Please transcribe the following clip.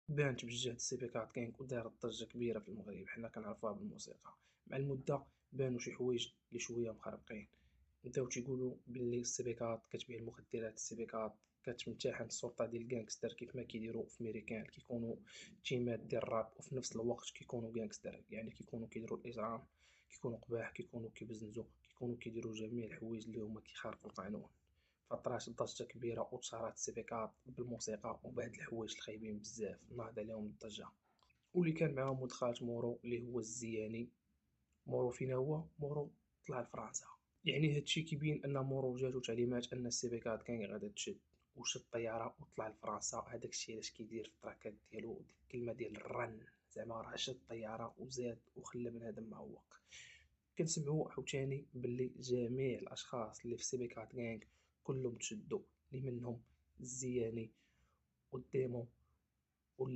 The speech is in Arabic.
بانت بجوج السيبيكات كانت ودارت ضجة كبيرة في المغرب، حنا كنعرفوها بالموسيقى. مع المدة بانو شي حوايج لي شوية مخربقين، بداو تيقولوا باللي السيبيكات كتبيع المخدرات، السيبيكات كتمتحن السلطة ديال الغانغستر كيف ما كيديروا في ميريكان كيكونوا تيمات ديال الراب، وفي نفس الوقت كيكونوا غانغستر، يعني كيكونوا كيديروا الإجرام، كيكونوا قباح، كيكونوا كيبزنزوا، كيكونوا كيديروا جميع الحوايج اللي هما كيخالفوا القانون. فطرات ضجة كبيرة وتشهرات السيبيكات بالموسيقى وبهاد الحوايج الخايبين بزاف ناض عليهم الضجة. واللي كان معاهم ولد خالة مورو اللي هو الزياني. مورو فينا هو؟ مورو طلع لفرنسا. يعني هادشي كيبين ان مورو جاتو تعليمات ان السيبيكات كان غادا تشد، وشد الطيارة وطلع لفرنسا. هداك الشي علاش كيدير في التراكات ديالو ديك الكلمة ديال الرن، زعما راه شد الطيارة وزاد وخلى بنادم معوق. كنسمعو عاوتاني باللي جميع الاشخاص اللي في سيبيكات غانغ كلهم تشدوا، اللي منهم الزياني والديمون